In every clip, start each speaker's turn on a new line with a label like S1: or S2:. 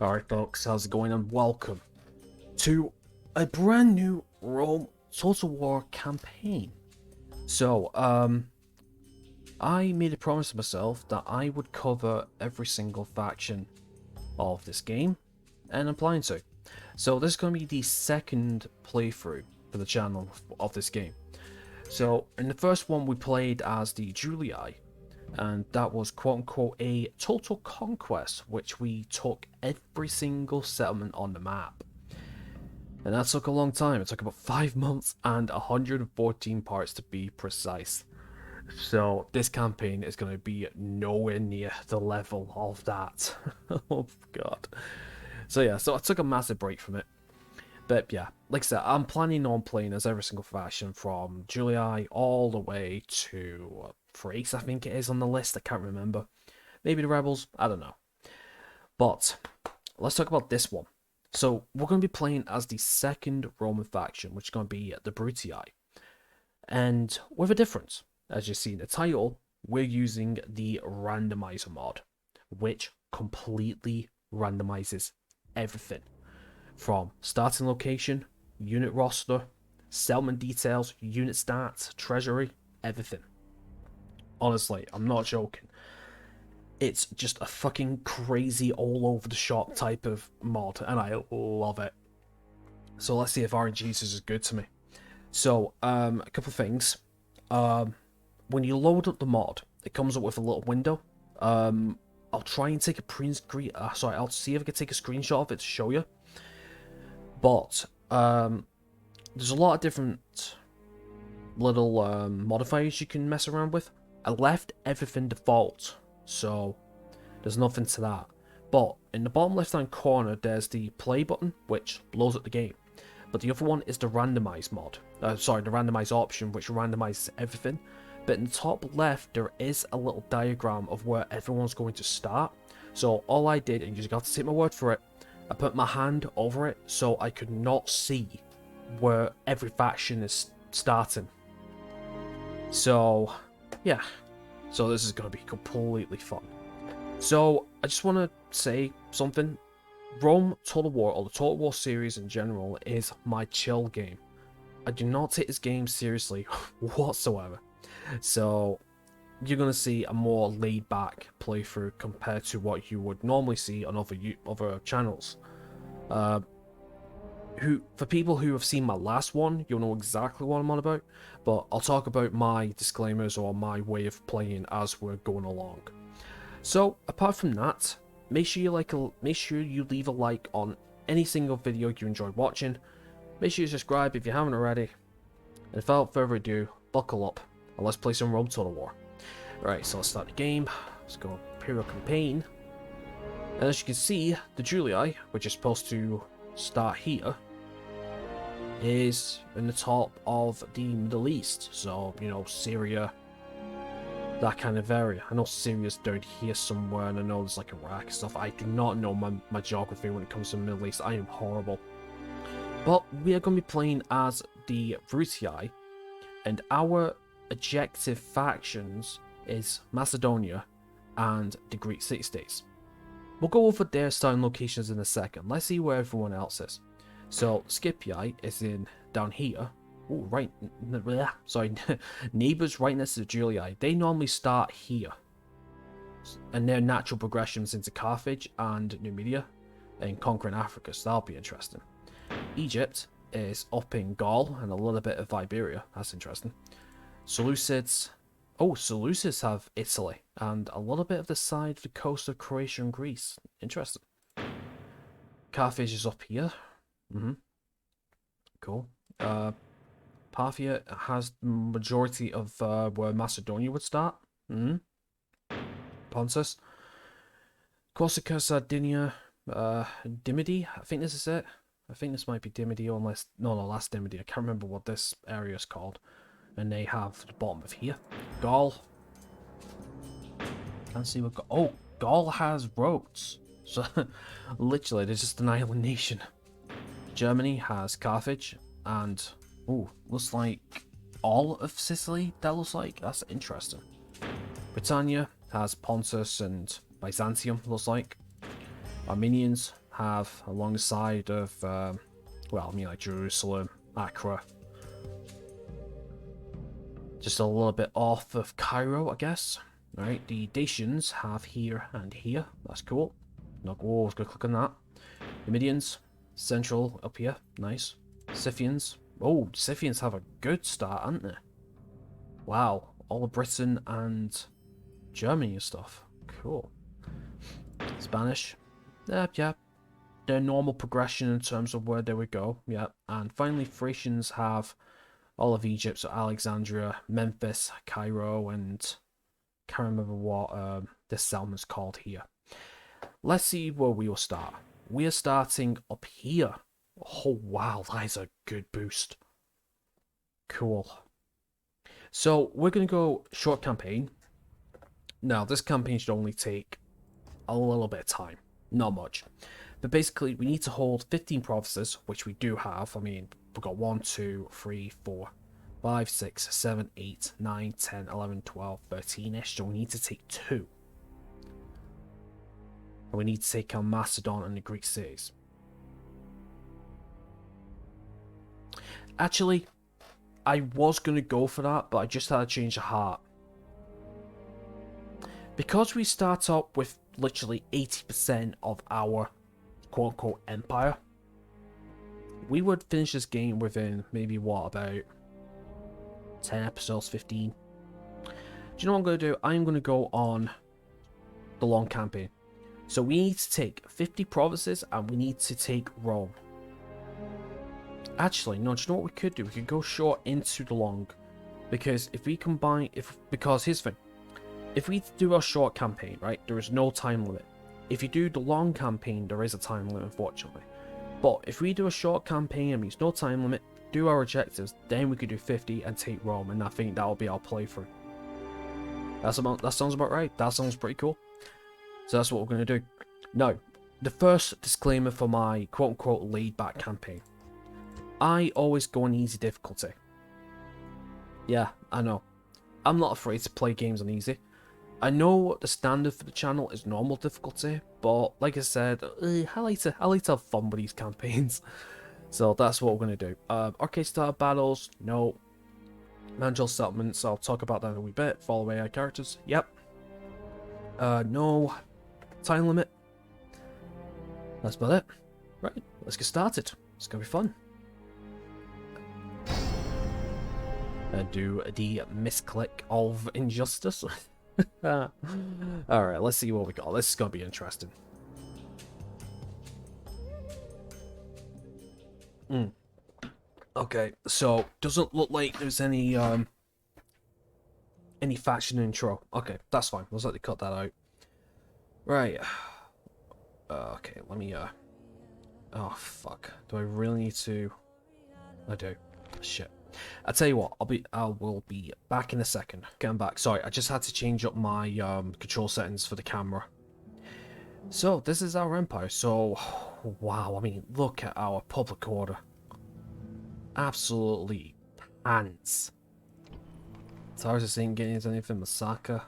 S1: Alright folks, how's it going, and welcome to a brand new Rome Total War campaign. So, I made a promise to myself that I would cover every single faction of this game, and I'm planning to. So this is going to be the second playthrough for the channel of this game. So, in the first one we played as the Brutii, and that was quote-unquote a total conquest, which we took every single settlement on the map. And that took a long time. It took about 5 months and 114 parts to be precise. So this campaign is going to be nowhere near the level of that. Oh god. So yeah, so I took a massive break from it. But yeah, like I said, I'm planning on playing as every single faction from Brutii all the way to Thrace, I think it is on the list. I can't remember. Maybe the Rebels. I don't know. But let's talk about this one. So we're going to be playing as the second Roman faction, which is going to be the Brutii. And with a difference. As you see in the title, we're using the Randomizer Mod, which completely randomizes everything. From starting location, unit roster, settlement details, unit stats, treasury, everything. Honestly, I'm not joking. It's just a fucking crazy all over the shop type of mod, and I love it. So let's see if RNGesus is good to me. So, a couple of things. When you load up the mod, it comes up with a little window. I'll try and take a print screen. I'll see if I can take a screenshot of it to show you. But there's a lot of different little modifiers you can mess around with. I left everything default, so there's nothing to that. But in the bottom left hand corner, there's the play button, which blows up the game. But the other one is the randomize mod. The randomize option, which randomizes everything. But in the top left, there is a little diagram of where everyone's going to start. So all I did, and you just got to take my word for it, I put my hand over it so I could not see where every faction is starting. So, yeah. So this is going to be completely fun. So, I just want to say something. Rome Total War, or the Total War series in general, is my chill game. I do not take this game seriously whatsoever. So, you're going to see a more laid-back playthrough compared to what you would normally see on other channels. For people who have seen my last one, you'll know exactly what I'm on about, but I'll talk about my disclaimers or my way of playing as we're going along. So, apart from that, make sure you leave a like on any single video you enjoyed watching. Make sure you subscribe if you haven't already. And without further ado, buckle up and let's play some Rome Total War. Right, so let's start the game. Let's go Imperial Campaign. And as you can see, the Brutii, which is supposed to start here, is in the top of the Middle East. So, you know, Syria, that kind of area. I know Syria's down here somewhere, and I know there's like Iraq and stuff. I do not know my geography when it comes to the Middle East. I am horrible. But we are going to be playing as the Brutii, and our objective factions is Macedonia and the Greek city-states. We'll go over their starting locations in a second. Let's see where everyone else is. So, Scipii is down here. Oh, right. Sorry. Neighbours right next to the Brutii. They normally start here. And their natural progressions into Carthage and Numidia and conquering Africa. So that'll be interesting. Egypt is up in Gaul and a little bit of Iberia. That's interesting. Seleucids. Oh, Seleucids have Italy and a little bit of the side of the coast of Croatia and Greece. Interesting. Carthage is up here. Cool. Parthia has the majority of where Macedonia would start. Pontus. Corsica, Sardinia, Dimity. I think this is it. I think this might be Dimity, unless... No, last Dimity. I can't remember what this area is called. And they have the bottom of here. Gaul. Can't see what... Oh, Gaul has roads. So, literally, they're just an island nation. Germany has Carthage. And, ooh, looks like all of Sicily, that looks like. That's interesting. Britannia has Pontus and Byzantium, looks like. Armenians have along the side of, well, I mean like Jerusalem, Accra. Just a little bit off of Cairo, I guess. Right, the Dacians have here and here. That's cool. No, oh, I was gonna click on that. The Midians, central up here. Nice. Scythians. Oh, Scythians have a good start, aren't they? Wow, all of Britain and Germany and stuff. Cool. Spanish. Yeah. Their normal progression in terms of where they would go. Yeah. And finally, Thracians have all of Egypt, so Alexandria, Memphis, Cairo, and can't remember what this settlement's called here. Let's see where we will start. We are starting up here. Oh wow, that is a good boost. Cool. So we're going to go short campaign. Now, this campaign should only take a little bit of time. Not much. But basically, we need to hold 15 provinces, which we do have. I mean, we've got 1, 2, 3, 4, 5, 6, 7, 8, 9, 10, 11, 12, 13-ish. So we need to take 2. And we need to take on Macedon and the Greek cities. Actually, I was going to go for that, but I just had to change of heart. Because we start up with literally 80% of our quote-unquote empire, we would finish this game within maybe, what, about 10 episodes, 15? Do you know what I'm going to do? I'm going to go on the long campaign. So we need to take 50 provinces and we need to take Rome. Actually, no, do you know what we could do? We could go short into the long. Because if we combine, because here's the thing. If we do a short campaign, right, there is no time limit. If you do the long campaign, there is a time limit, unfortunately. But if we do a short campaign and there's no time limit, do our objectives, then we could do 50 and take Rome, and I think that'll be our playthrough. That sounds about right. That sounds pretty cool. So that's what we're going to do. Now, the first disclaimer for my quote-unquote laid-back campaign. I always go on easy difficulty. Yeah, I know. I'm not afraid to play games on easy. I know the standard for the channel is normal difficulty, but like I said, I like to have fun with these campaigns. So that's what we're going to do. Arcade style battles, no. Managerial settlements, I'll talk about that in a wee bit. Follow AI characters, yep. No time limit. That's about it. Right, let's get started. It's going to be fun. Do the misclick of injustice. Alright, let's see what we got. This is going to be interesting. Okay, so doesn't look like there's any faction intro. Okay, that's fine. Let's let me cut that out. Right. Okay, let me oh fuck. Do I really need to? I do. Shit. I tell you what, I will be back in a second. Okay, I'm back. Sorry, I just had to change up my control settings for the camera. So this is our empire. So wow, I mean, look at our public order. Absolutely pants. Towers ain't getting into anything. Massacre.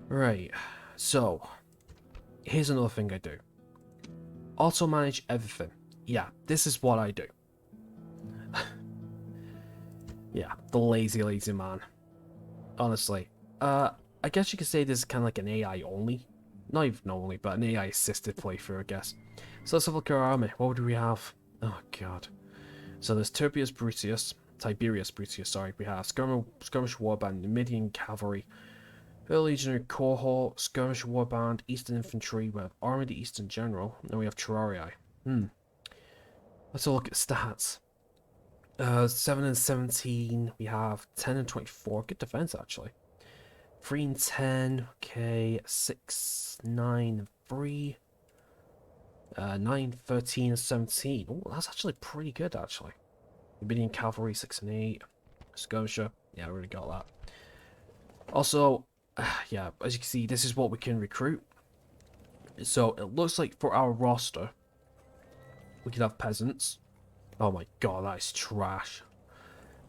S1: Right. So here's another thing I do. Auto manage everything. Yeah, this is what I do. Yeah, the lazy man. Honestly. I guess you could say this is kind of like an AI only. Not even only, but an AI assisted playthrough, I guess. So let's have a look at our army. What do we have? Oh god. So there's Tiberius Brutii, sorry. We have Skirmish Warband, Numidian Cavalry, Early Legionary Cohort, Skirmish Warband, Eastern Infantry, we have Army of the Eastern General, and we have Terrarii. Let's have a look at stats. 7 and 17, we have 10 and 24, good defense actually. 3 and 10, okay, 6, 9 and 3, 9, 13 and 17. Oh, that's actually pretty good actually. Numidian Cavalry, 6 and 8, Skirmisher, yeah, I already got that. Also, yeah, as you can see, this is what we can recruit. So it looks like for our roster, we can have peasants. Oh my god, that is trash.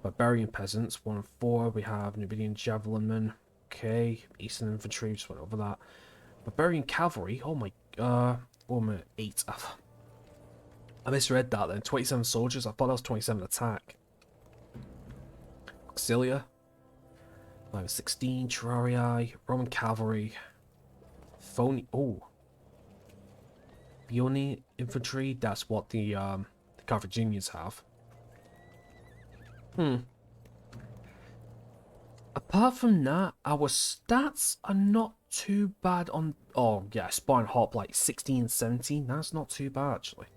S1: Barbarian peasants, 1 and 4. We have Numidian javelinmen. Okay, Eastern infantry, just went over that. Barbarian cavalry, oh my, Woman 8. I misread that then. 27 soldiers. I thought that was 27 attack. Auxilia. I have 16. Terrarii. Roman cavalry. Phony. Oh. Bioni infantry. That's what the Carthaginians have. Apart from that, our stats are not too bad on... Oh, yeah, Spawn Hop, like 16 and 17. That's not too bad, actually.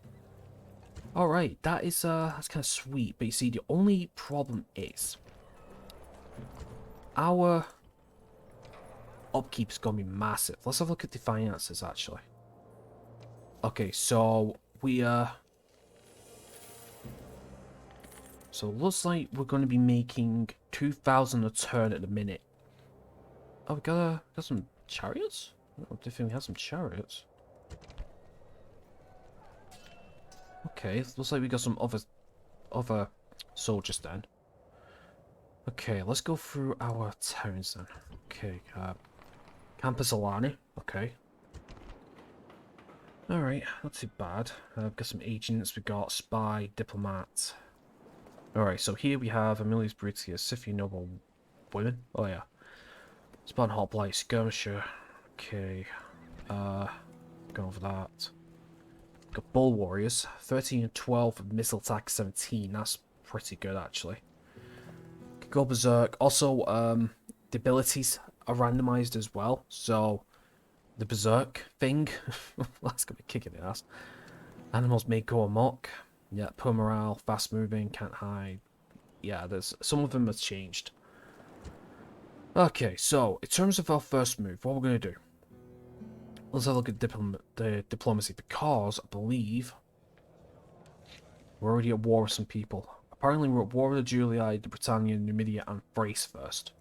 S1: Alright, that's kind of sweet. But you see, the only problem is... our upkeep's going to be massive. Let's have a look at the finances, actually. Okay, so we, So it looks like we're going to be making 2,000 a turn at the minute. Oh, we got some chariots? I don't think we have some chariots. Okay, looks like we got some other soldiers then. Okay, let's go through our towns then. Okay, Campus Alani. Okay. Alright, not too bad. We've got some agents, we got spy, diplomat. Alright, so here we have Amelius Brutii, Scythian noble women. Oh yeah. Spartan hoplite, skirmisher. Okay. Go over that. Got bull warriors, 13 and 12, missile attack 17. That's pretty good actually. Could go berserk. Also, the abilities are randomized as well. So the berserk thing, that's gonna be kicking the ass. Animals may go amok. Yeah, poor morale, fast moving, can't hide. Yeah, there's some of them have changed. Okay, so in terms of our first move, what we're gonna do? Let's have a look at the diplomacy, because I believe we're already at war with some people. Apparently we're at war with the Julii, the Britannia, Numidia, and Thrace first.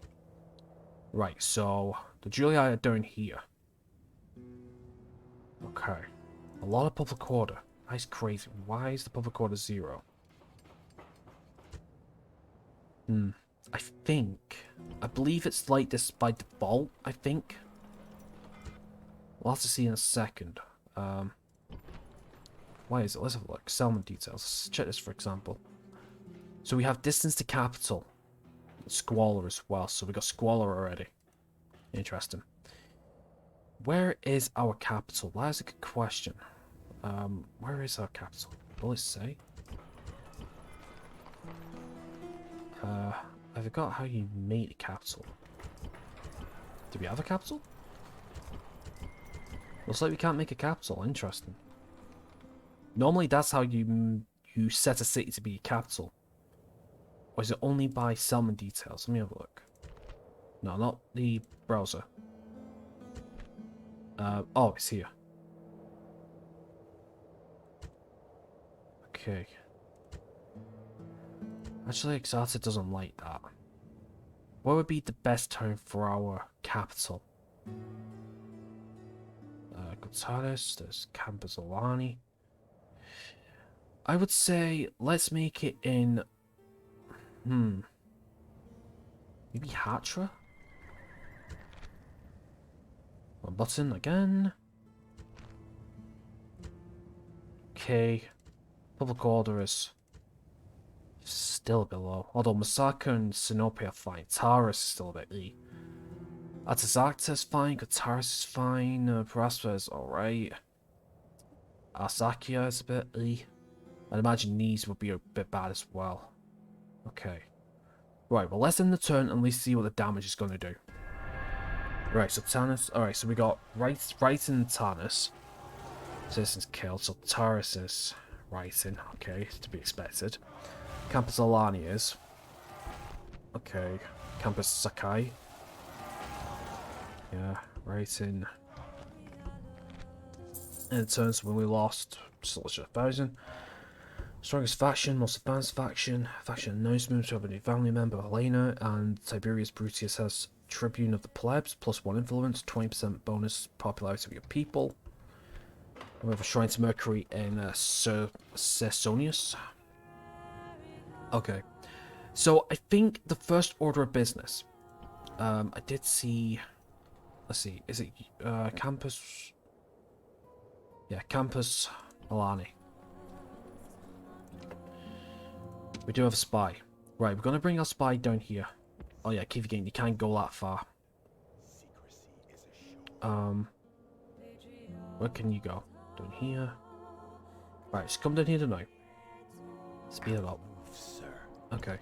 S1: Right, so the Julii are down here. Okay. A lot of public order. That's crazy. Why is the public order 0? I believe it's like this by default, I think. We'll have to see in a second. Why is it? Let's have a look. Settlement details. Let's check this for example. So we have distance to capital. Squalor as well. So we got Squalor already. Interesting. Where is our capital? That is a good question. Where is our capital? Will it say? I forgot how you made a capital. Do we have a capital? Looks like we can't make a capital. Interesting. Normally that's how you set a city to be a capital. Or is it only by settlement details? Let me have a look. No, not the browser. Oh, it's here. Okay. Actually, Exarta doesn't like that. What would be the best town for our capital? Gutaris, there's Campus Alani. I would say, let's make it in... Maybe Hatra? One button again. Okay. Public order is still below. Although Masaka and Sinope are fine. Taurus is still a bit E. Artazakta is fine. Gutaris is fine. Paraspa is alright. Arsakia is a bit E. I'd imagine these would be a bit bad as well. Okay. Right, well let's end the turn and let's see what the damage is going to do. Right, so Tannis... Alright, so we got right in Tannis. Citizens killed, so Taurus is writing. Okay, to be expected. Campus Alani is. Okay. Campus Sakai. Yeah, writing. In turns when we lost Soldier 1000. Strongest faction, most advanced faction, faction announcement, we have a new family member, Helena, and Tiberius Brutus has Tribune of the Plebs, +1 influence, 20% bonus popularity of your people. And we have a Shrine to Mercury in Cersonius. Okay, so I think the first order of business, I did see, let's see, is it Campus? Yeah, Campus Alani. We do have a spy. Right, we're gonna bring our spy down here. Oh yeah, keep forgetting you can't go that far. Where can you go? Down here. Right, just come down here tonight. Speed it up. Okay.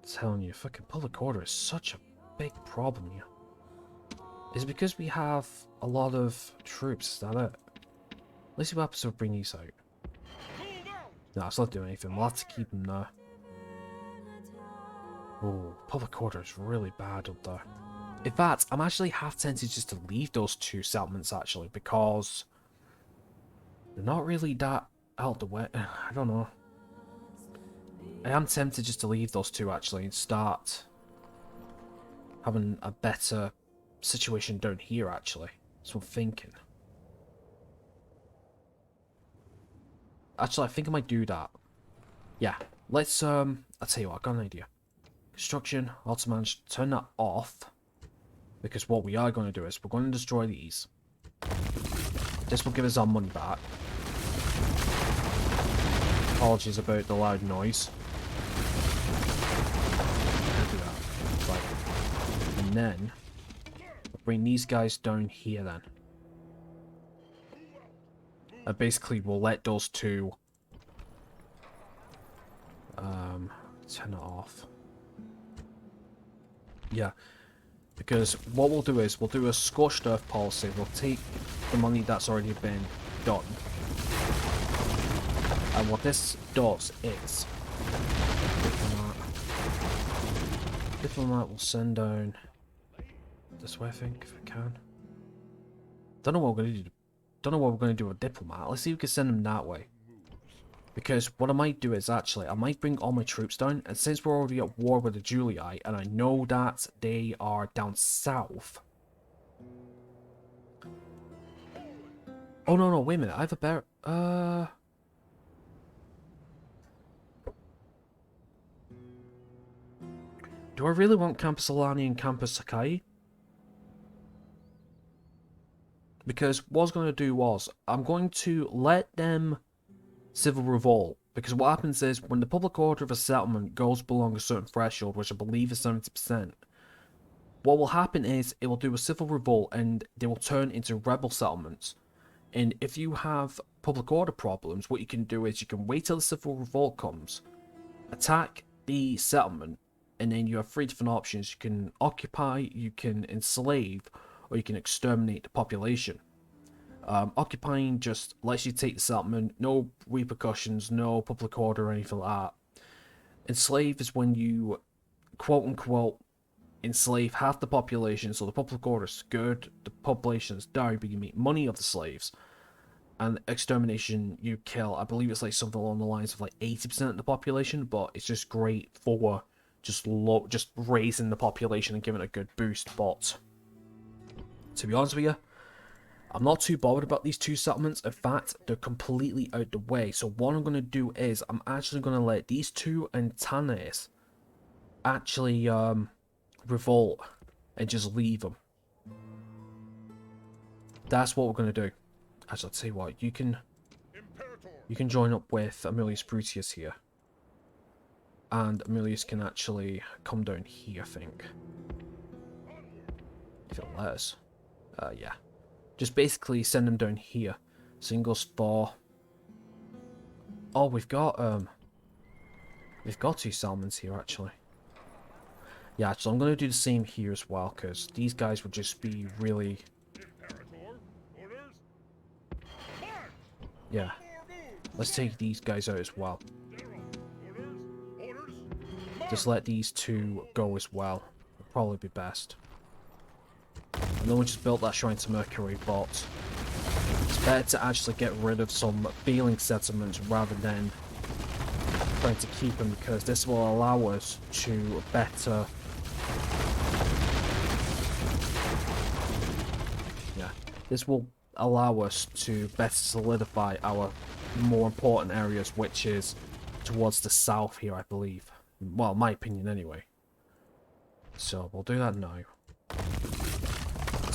S1: I'm telling you, fucking public order is such a big problem here. Is it because we have a lot of troops? Is that it? Let's see what happens if we bring these out. No, it's not doing anything. We'll have to keep them there. Oh, public order is really bad up there. In fact, I'm actually half tempted just to leave those two settlements actually, because they're not really that out the way. I don't know. I am tempted just to leave those two actually and start having a better situation down here actually. That's what I'm thinking. Actually, I think I might do that. Yeah, let's, I'll tell you what, I've got an idea. Construction, auto-manage, turn that off. Because what we are going to do is, we're going to destroy these. This will give us our money back. Apologies about the loud noise. Do that. Right. And then, we'll bring these guys down here then. And basically, we'll let those two turn it off. Yeah, because what we'll do is we'll do a scorched earth policy. We'll take the money that's already been done, and what this does is diplomat will send down this way. I think if I can. Don't know what we're gonna do. Don't know what we're going to do with diplomat. Let's see if we can send them that way. Because what I might do is actually, I might bring all my troops down. And since we're already at war with the Julii, and I know that they are down south. Oh no, wait a minute. I have a bear. Do I really want Campus Alani and Campus Sakai? Because what I was going to do was, I'm going to let them civil revolt. Because what happens is, when the public order of a settlement goes below a certain threshold, which I believe is 70%, what will happen is, it will do a civil revolt and they will turn into rebel settlements. And if you have public order problems, what you can do is, you can wait till the civil revolt comes, attack the settlement, and then you have 3 different options. You can occupy, you can enslave, or you can exterminate the population. Occupying just lets you take the settlement, no repercussions, no public order or anything like that. Enslave is when you, quote unquote, enslave half the population, so the public order is good, the population is down, but you make money off the slaves. And extermination, you kill, I believe it's like something along the lines of like 80% of the population, but it's just great for just raising the population and giving it a good boost. But to be honest with you, I'm not too bothered about these two settlements. In fact, they're completely out the way. So what I'm going to do is, I'm actually going to let these two and Tanais actually revolt and just leave them. That's what we're going to do. Actually, I'll tell you what, you can join up with Aemilius Brutius here. And Aemilius can actually come down here, I think. If it'll let us. Yeah. Just basically send them down here. Single store. Oh, we've got 2 salmons here actually. Yeah, so I'm gonna do the same here as well, because these guys would just be really. Yeah. Let's take these guys out as well. Just let these 2 go as well. Would probably be best. And then we just built that shrine to Mercury, but it's better to actually get rid of some failing settlements rather than trying to keep them, because this will allow us to better. Yeah, this will allow us to better solidify our more important areas, which is towards the south here, I believe. Well, my opinion anyway. So we'll do that now.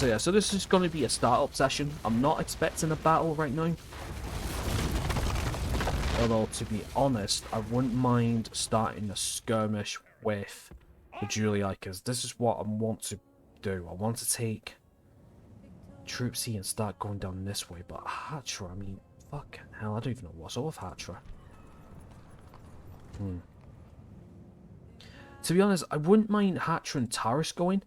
S1: So yeah, so this is going to be a startup session. I'm not expecting a battle right now. Although, to be honest, I wouldn't mind starting a skirmish with the Brutii, because this is what I want to do. I want to take troops here and start going down this way. But Hatra, I mean, fucking hell, I don't even know what's up with Hatra. To be honest, I wouldn't mind Hatra and Taris going,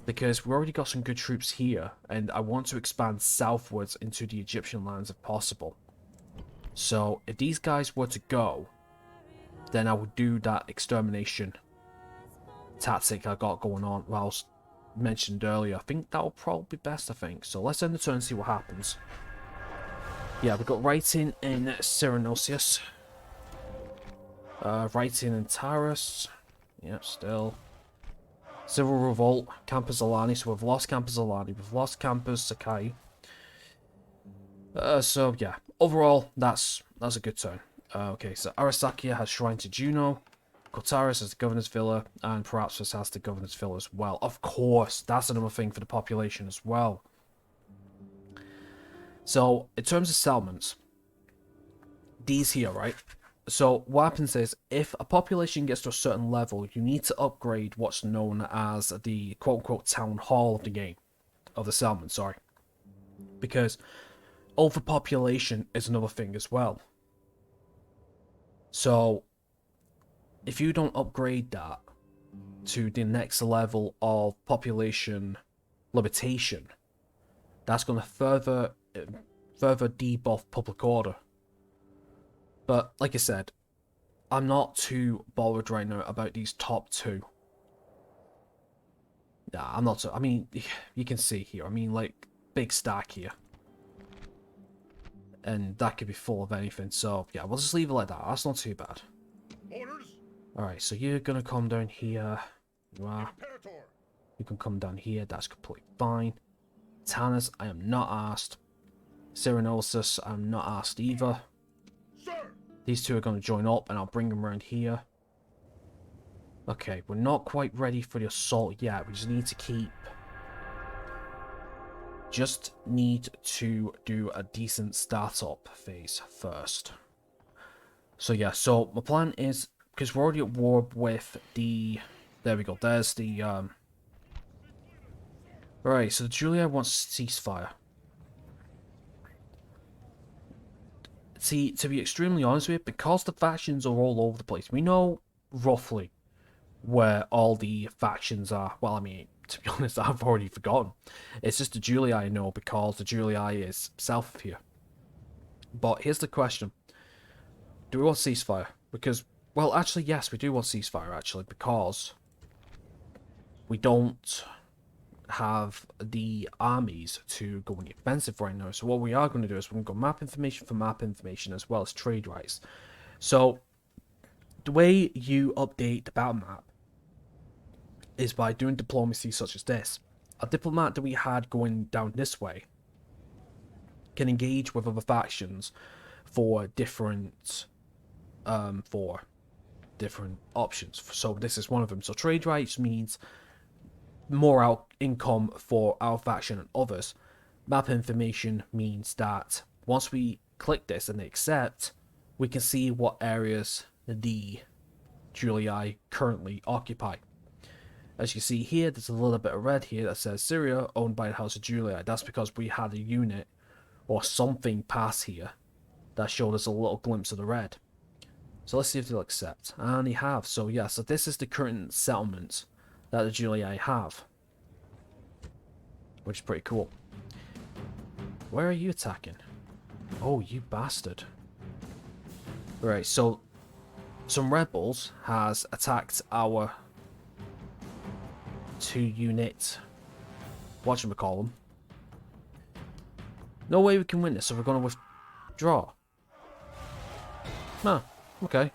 S1: because we've already got some good troops here, and I want to expand southwards into the Egyptian lands if possible. So, if these guys were to go, then I would do that extermination tactic I got going on, well, I was mentioned earlier. I think that will probably be best, I think. So, let's end the turn and see what happens. Yeah, we've got writing in Cyrenosius. Writing in Taris. Yep, still. Civil Revolt, Campus Alani, so we've lost Campus Alani, we've lost Campus Sakai. So yeah, overall, that's a good turn. Okay, so Arasakia has Shrine to Juno, Kotaris has the Governor's Villa, and Parapsus has the Governor's Villa as well. Of course, that's another thing for the population as well. So, in terms of settlements, these here, right? So what happens is, if a population gets to a certain level, you need to upgrade what's known as the quote-unquote town hall of the game. Of the settlement, sorry. Because overpopulation is another thing as well. So, if you don't upgrade that to the next level of population limitation, that's going to further debuff public order. But, like I said, I'm not too bothered right now about these top two. Nah, I'm not so... I mean, you can see here. I mean, like, big stack here. And that could be full of anything. So, yeah, we'll just leave it like that. That's not too bad. Alright, so you're going to come down here. You are. You can come down here. That's completely fine. Tannis, I am not asked. Cyrenosius, I'm not asked either. These two are going to join up, and I'll bring them around here. Okay, we're not quite ready for the assault yet. We just need to keep... Just need to do a decent startup phase first. So yeah, so my plan is... Because we're already at war with the... There we go, there's the... Right, so Julia wants ceasefire. See, to be extremely honest with you, because the factions are all over the place, we know roughly where all the factions are. Well, I mean, to be honest, I've already forgotten. It's just the Brutii I know, because the Brutii is south of here. But here's the question. Do we want ceasefire? Because, well, actually, yes, we do want ceasefire, actually, because we don't have the armies to go on the offensive right now. So what we are going to do is we're going to go map information for map information as well as trade rights. So the way you update the battle map is by doing diplomacy such as this. A diplomat that we had going down this way can engage with other factions for different options. So this is one of them. So trade rights means more income for our faction and others. Map information means that once we click this and they accept, we can see what areas the Brutii currently occupy. As you see here, there's a little bit of red here that says Syria owned by the House of Brutii. That's because we had a unit or something pass here that showed us a little glimpse of the red. So let's see if they'll accept. And they have. So yeah, so this is the current settlement that the Brutii have, which is pretty cool. Where are you attacking? Oh, you bastard. Right, so some rebels has attacked our 2-unit whatchamacallem. No way we can win this, so we're going to withdraw. Nah, okay.